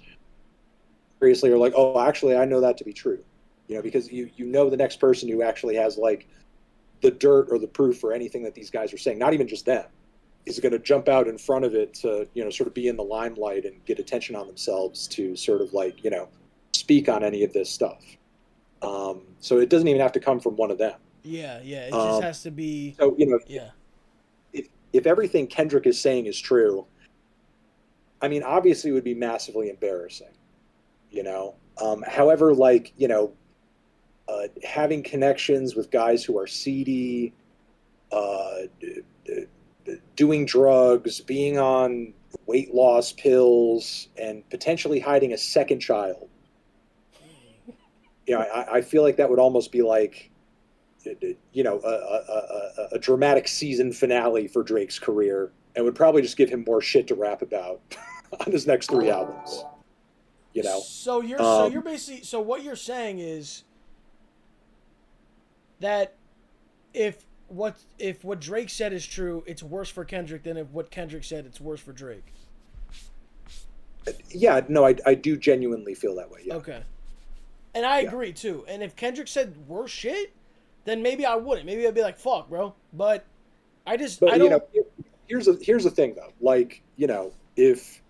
seriously are like, oh, actually I know that to be true, because the next person who actually has like the dirt or the proof for anything that these guys are saying, not even just them, is going to jump out in front of it to sort of be in the limelight and get attention on themselves to sort of like speak on any of this stuff. So it doesn't even have to come from one of them. Yeah, yeah. It just has to be. So Yeah. if everything Kendrick is saying is true, I mean, obviously it would be massively embarrassing. However, like having connections with guys who are seedy, uh, doing drugs, being on weight loss pills, and potentially hiding a second child. I feel like that would almost be like, a dramatic season finale for Drake's career, and would probably just give him more shit to rap about on his next 3 albums. So you're basically, so what you're saying is that if what Drake said is true, it's worse for Kendrick than if what Kendrick said, it's worse for Drake. Yeah, no, I do genuinely feel that way. Yeah. Okay. And I agree too. And if Kendrick said worse shit, then maybe I wouldn't. Maybe I'd be like, "Fuck, bro." But I don't. Here's the thing though. Like, if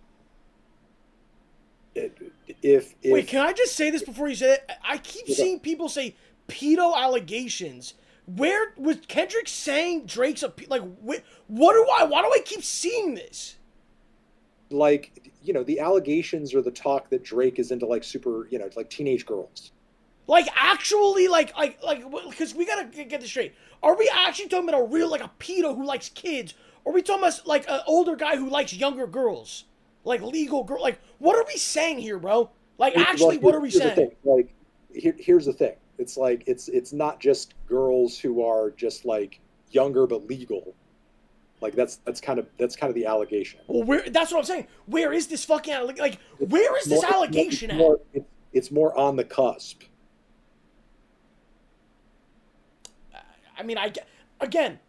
Wait, can I just say this before you say it? I keep seeing people say pedo allegations. Where was Kendrick saying Drake's a like? Why do I keep seeing this? like the allegations or the talk that Drake is into like super like teenage girls. Like actually, because we gotta get this straight. Are we actually talking about a real like a pedo who likes kids? Or are we talking about like an older guy who likes younger girls, like legal girl? Like what are we saying here, bro? Like actually, what are we saying? Like here's the thing. It's like it's not just girls who are just like younger but legal. Like that's kind of the allegation. Well, that's what I'm saying. Where is this fucking like? Where is this allegation at? It's more on the cusp. I mean, again,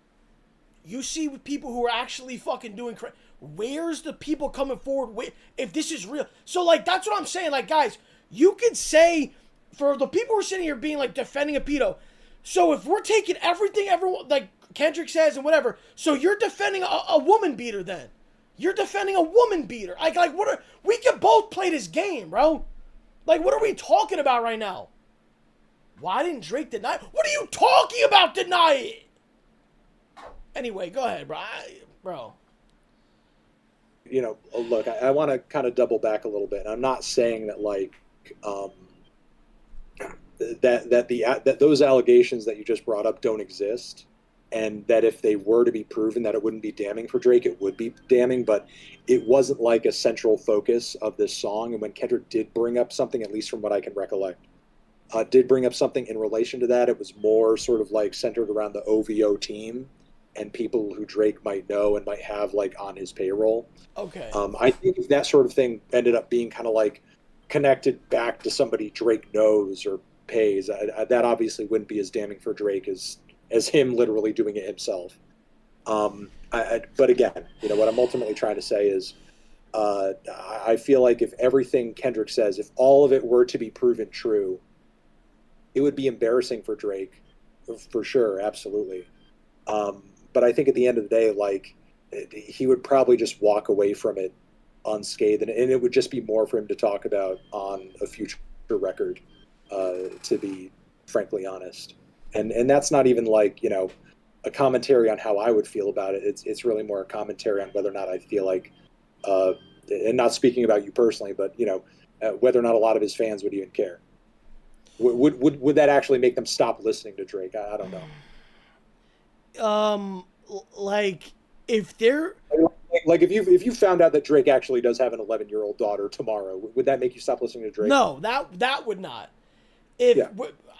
you see people who are actually fucking doing. Where's the people coming forward? If this is real, so like that's what I'm saying. Like guys, you could say for the people who are sitting here being like defending a pedo. So if we're taking everything everyone like Kendrick says and whatever, so you're defending a woman beater then? You're defending a woman beater? Like what? We can both play this game, bro. Like what are we talking about right now? Why didn't Drake deny it? What are you talking about? Deny it. Anyway, go ahead, bro. Look, I want to kind of double back a little bit. I'm not saying that like that those allegations that you just brought up don't exist, and that if they were to be proven, that it wouldn't be damning for Drake. It would be damning, but it wasn't like a central focus of this song. And when Kendrick did bring up something, at least from what I can recollect, did bring up something in relation to that, it was more sort of like centered around the OVO team and people who Drake might know and might have like on his payroll. Okay. I think if that sort of thing ended up being kind of like connected back to somebody Drake knows or pays, that obviously wouldn't be as damning for Drake as him literally doing it himself. But again, what I'm ultimately trying to say is, I feel like if everything Kendrick says, if all of it were to be proven true, it would be embarrassing for Drake, for sure, absolutely. But I think at the end of the day, like, he would probably just walk away from it unscathed, and it would just be more for him to talk about on a future record, to be frankly honest. And that's not even like, a commentary on how I would feel about it. It's really more a commentary on whether or not I feel like, and not speaking about you personally, but, whether or not a lot of his fans would even care. Would that actually make them stop listening to Drake? I don't know. Like if they're Like if you found out that Drake actually does have an 11-year-old daughter tomorrow, would that make you stop listening to Drake? no, that would not. If Yeah.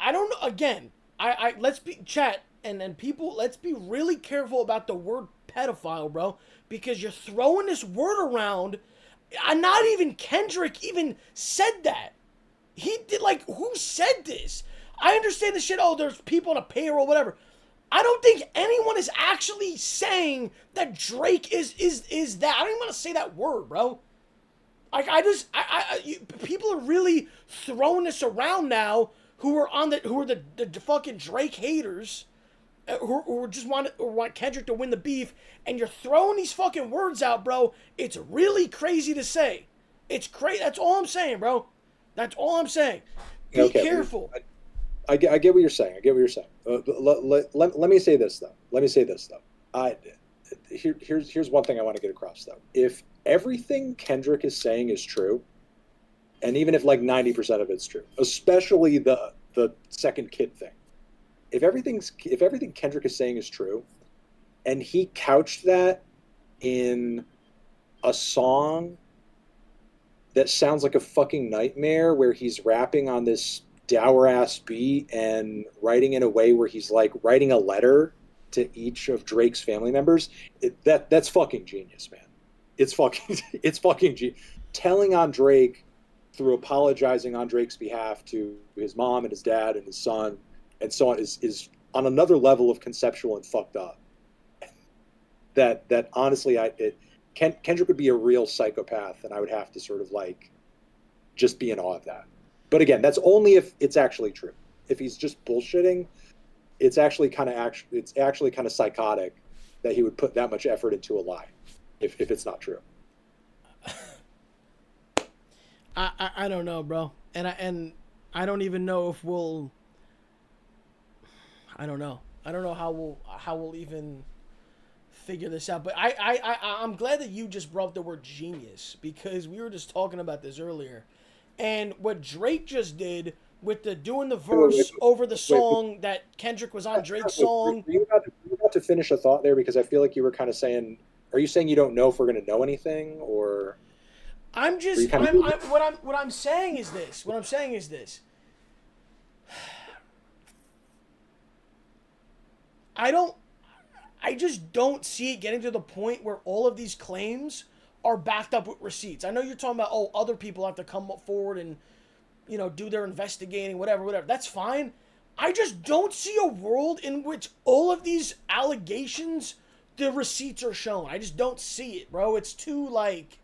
I don't know, again, I let's be chat and people, let's be really careful about the word pedophile, bro, because you're throwing this word around. Not even Kendrick even said that. He did, like, who said this? I understand the shit. Oh, there's people on a payroll, whatever. I don't think anyone is actually saying that Drake is that. I don't even want to say that word, bro. Like, people are really throwing this around now. Who are the fucking Drake haters, who just want Kendrick to win the beef, and you're throwing these fucking words out, bro. It's really crazy to say. It's crazy. That's all I'm saying, bro. That's all I'm saying. Be careful. I get what you're saying. I get what you're saying. Let me say this though. Here's one thing I want to get across though. If everything Kendrick is saying is true, and even if like 90% of it's true, especially the second kid thing, if everything Kendrick is saying is true, and he couched that in a song that sounds like a fucking nightmare, where he's rapping on this dour ass beat and writing in a way where he's like writing a letter to each of Drake's family members, that's fucking genius, man. It's fucking genius. Telling on Drake through apologizing on Drake's behalf to his mom and his dad and his son and so on is on another level of conceptual and fucked up. That honestly, Kendrick would be a real psychopath, and I would have to sort of like just be in awe of that. But again, that's only if it's actually true. If he's just bullshitting, it's actually kind of psychotic that he would put that much effort into a lie if it's not true. I don't know, bro, and I don't even know if we'll. I don't know how we'll even figure this out. But I'm glad that you just brought up the word genius, because we were just talking about this earlier, and what Drake just did with doing the verse over the song that Kendrick was on Drake's song. Were you about to finish a thought there? Because I feel like you were kind of saying, are you saying you don't know if we're going to know anything, or? What I'm saying is this. I just don't see it getting to the point where all of these claims are backed up with receipts. I know you're talking about, other people have to come forward and, do their investigating, whatever. That's fine. I just don't see a world in which all of these allegations, the receipts are shown. I just don't see it, bro. It's too, like,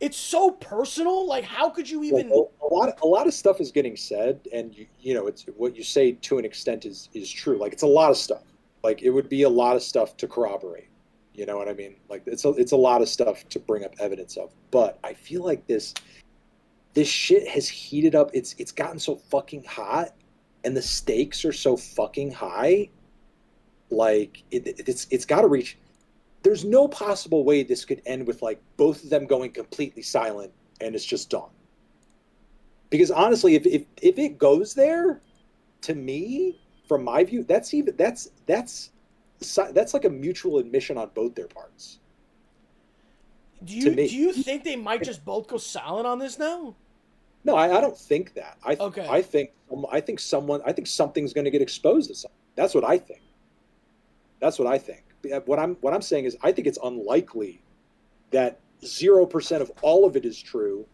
it's so personal. Like, how could you even? A lot of stuff is getting said, and it's what you say to an extent is true. Like, it's a lot of stuff. Like, it would be a lot of stuff to corroborate. You know what I mean? Like, it's a lot of stuff to bring up evidence of. But I feel like this shit has heated up. It's gotten so fucking hot, and the stakes are so fucking high. Like, it's got to reach. There's no possible way this could end with like both of them going completely silent and it's just done. Because honestly, if it goes there, to me, from my view, that's like a mutual admission on both their parts. Do you think they might just both go silent on this now? No, I don't think that. Okay. I think something's going to get exposed to something. That's what I think. What I'm saying is, I think it's unlikely that 0% of all of it is true,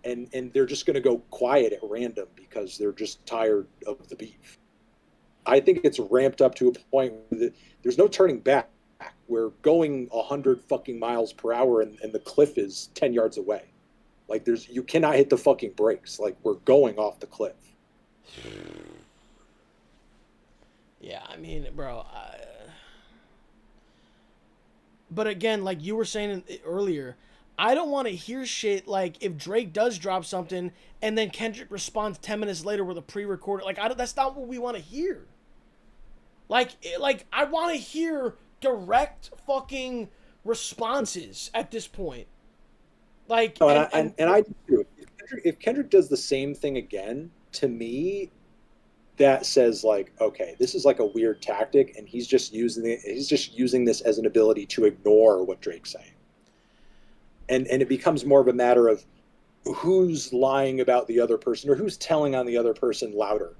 and they're just going to go quiet at random because they're just tired of the beef. I think it's ramped up to a point where there's no turning back. We're going 100 fucking miles per hour, and the cliff is 10 yards away. Like, you cannot hit the fucking brakes. Like, we're going off the cliff. Yeah, I mean, bro. But again, like you were saying earlier, I don't want to hear shit like if Drake does drop something and then Kendrick responds 10 minutes later with a pre-recorded. Like, that's not what we want to hear. Like I want to hear direct fucking responses at this point. Like, no, and I do. if Kendrick does the same thing again, to me, that says like, okay, this is like a weird tactic, and he's just using this as an ability to ignore what Drake's saying, and it becomes more of a matter of who's lying about the other person or who's telling on the other person louder,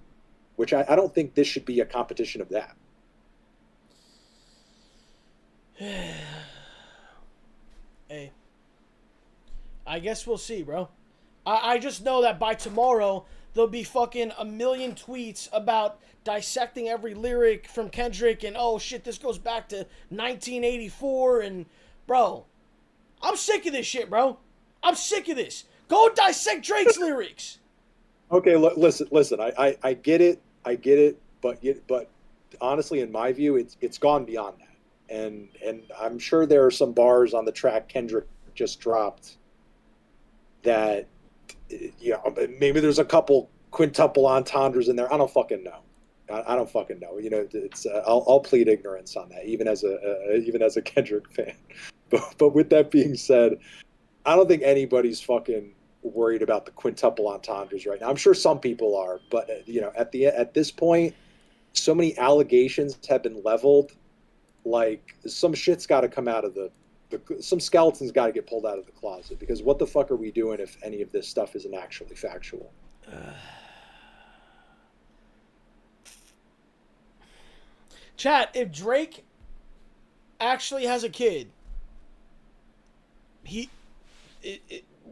which I don't think this should be a competition of that. Hey, I guess we'll see, bro. I just know that by tomorrow there'll be fucking a million tweets about dissecting every lyric from Kendrick and oh shit, this goes back to 1984 and bro, I'm sick of this shit, bro. I'm sick of this. Go dissect Drake's lyrics. Okay, listen. I get it. But honestly, in my view, it's gone beyond that. And I'm sure there are some bars on the track Kendrick just dropped that, you know, maybe there's a couple quintuple entendres in there. I don't fucking know. I don't fucking know. You know, it's I'll plead ignorance on that, even as a Kendrick fan. But with that being said, I don't think anybody's fucking worried about the quintuple entendres right now. I'm sure some people are, but you know, at this point, so many allegations have been leveled. Like some shit's got to come out of some skeletons got to get pulled out of the closet, because what the fuck are we doing if any of this stuff isn't actually factual? Chat, if Drake actually has a kid,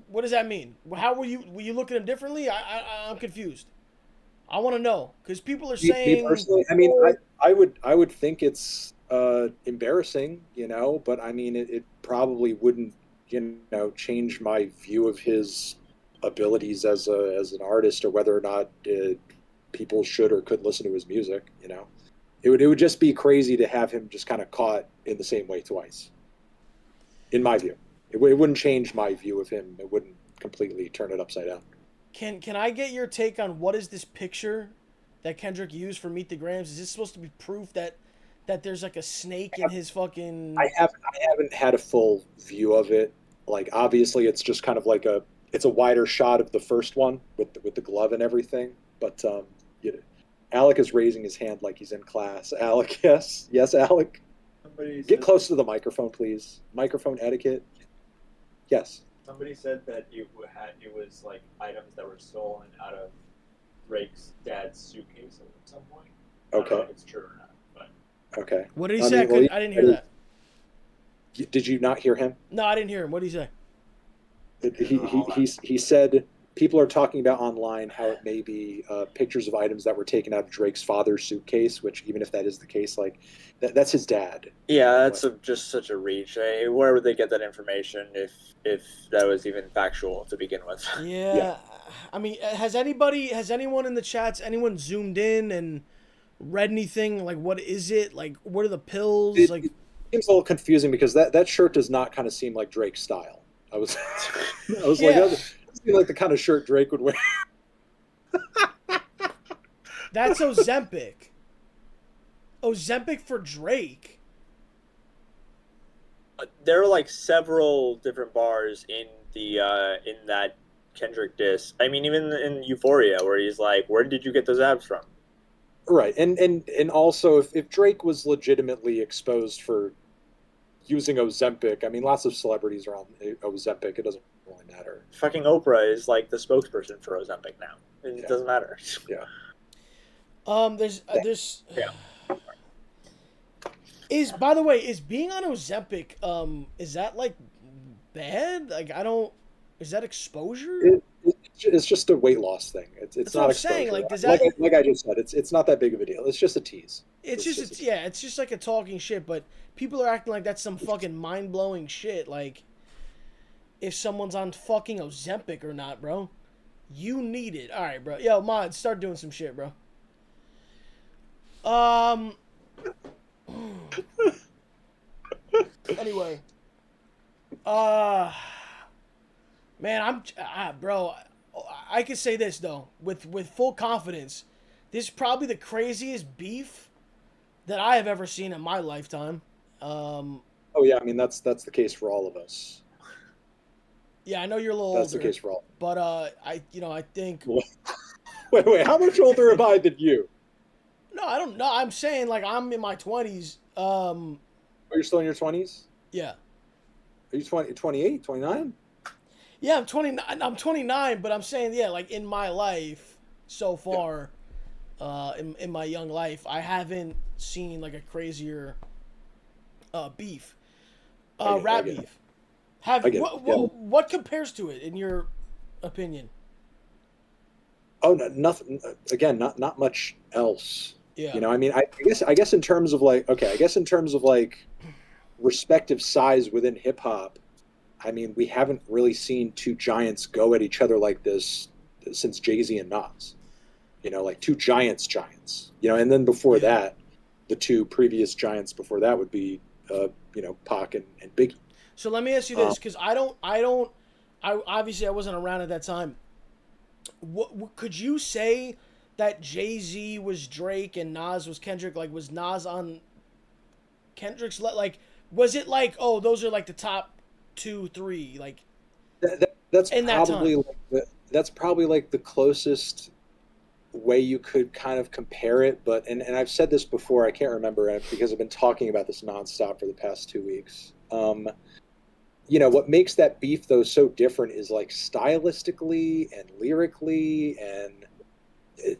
what does that mean? How will you look at him differently? I'm confused. I want to know, because people are saying. Me personally, I mean, I would think it's embarrassing, you know, but I mean, it probably wouldn't, you know, change my view of his abilities as an artist, or whether or not people should or could listen to his music. You know, it would just be crazy to have him just kind of caught in the same way twice. In my view, it wouldn't change my view of him. It wouldn't completely turn it upside down. Can I get your take on what is this picture that Kendrick used for Meet the Grams? Is this supposed to be proof that there's like a snake in his fucking? I haven't had a full view of it. Like obviously, it's just kind of like it's a wider shot of the first one with the glove and everything. But you know, Alec is raising his hand like he's in class. Alec, yes, Alec. Get close to the microphone, please. Microphone etiquette. Yes. Somebody said that it was like items that were stolen out of Drake's dad's suitcase at some point. Okay. I don't know if it's true or not, but Okay. What did he say? I didn't hear that. Did you not hear him? No, I didn't hear him. What did he say? He said people are talking about online how it may be pictures of items that were taken out of Drake's father's suitcase, which even if that is the case, like that's his dad. Yeah, that's just such a reach. Where would they get that information if that was even factual to begin with? Yeah. I mean, has anyone in the chats, anyone zoomed in and read anything? Like, what is it? Like, what are the pills? It seems a little confusing because that shirt does not kind of seem like Drake's style. I was like, that seems like the kind of shirt Drake would wear. That's Ozempic. Ozempic for Drake. There are like several different bars in that Kendrick diss. I mean, even in Euphoria, where he's like, "Where did you get those abs from?" Right, and also if Drake was legitimately exposed for using Ozempic, I mean, lots of celebrities are on Ozempic. It doesn't really matter. Fucking Oprah is like the spokesperson for Ozempic now. It doesn't matter. Yeah. There's. Yeah. By the way, is being on Ozempic, is that like bad? Like is that exposure? It's just a weight loss thing. It's That's not what I'm exposure. saying. Like, does that like I just said, it's not that big of a deal. It's just a tease. It's just like a talking shit, but people are acting like that's some fucking mind blowing shit. Like, if someone's on fucking Ozempic or not, bro, you need it. All right, bro. Yo, Mod, start doing some shit, bro. Anyway, man, bro. I can say this though, with full confidence, this is probably the craziest beef that I have ever seen in my lifetime. Oh yeah, I mean that's the case for all of us. Yeah, I know you're a little That's older. the case for all. But I think Wait, how much older am I than you? no, I don't know. I'm saying like I'm in my 20s. Are you still in your 20s? Yeah. Are you 20, 28, 29? Yeah, I'm 29. I'm 29, but I'm saying yeah, like in my life so far, in my young life, I haven't seen like a crazier beef, rap get it. beef. Have I get what, it, yeah. what compares to it in your opinion? Oh, no, nothing. Again, not much else. Yeah. You know, I mean, I guess in terms of like, okay, I guess in terms of like respective size within hip hop, I mean, we haven't really seen two giants go at each other like this since Jay-Z and Nas. You know, like two giants. You know, and then before Yeah. that, the two previous giants before that would be, Pac and Biggie. So let me ask you this, because I obviously I wasn't around at that time. What could you say that Jay-Z was Drake and Nas was Kendrick? Like, was Nas on Kendrick's like? Was it like, oh, those are like the top 2, 3, like That's in that probably time? that's probably like the closest way you could kind of compare it. But and I've said this before, I can't remember it because I've been talking about this nonstop for the past 2 weeks. What makes that beef though so different is like stylistically and lyrically and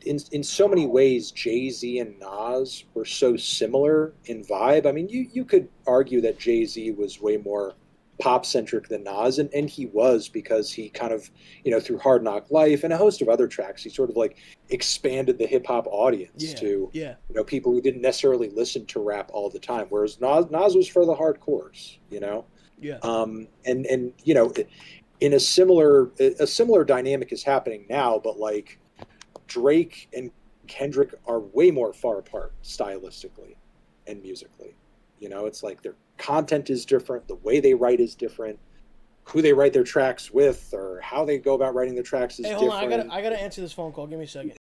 in so many ways Jay-Z and Nas were so similar in vibe. I mean, you could argue that Jay-Z was way more pop centric than Nas, and he was because he kind of, through Hard Knock Life and a host of other tracks, he sort of like expanded the hip hop audience Yeah, to yeah, people who didn't necessarily listen to rap all the time, whereas Nas was for the hardcores, yeah. and in a similar dynamic is happening now, but like Drake and Kendrick are way more far apart stylistically and musically. It's like their content is different, the way they write is different, who they write their tracks with or how they go about writing their tracks is Hey, hold on. different. I gotta answer this phone call. Give me a second.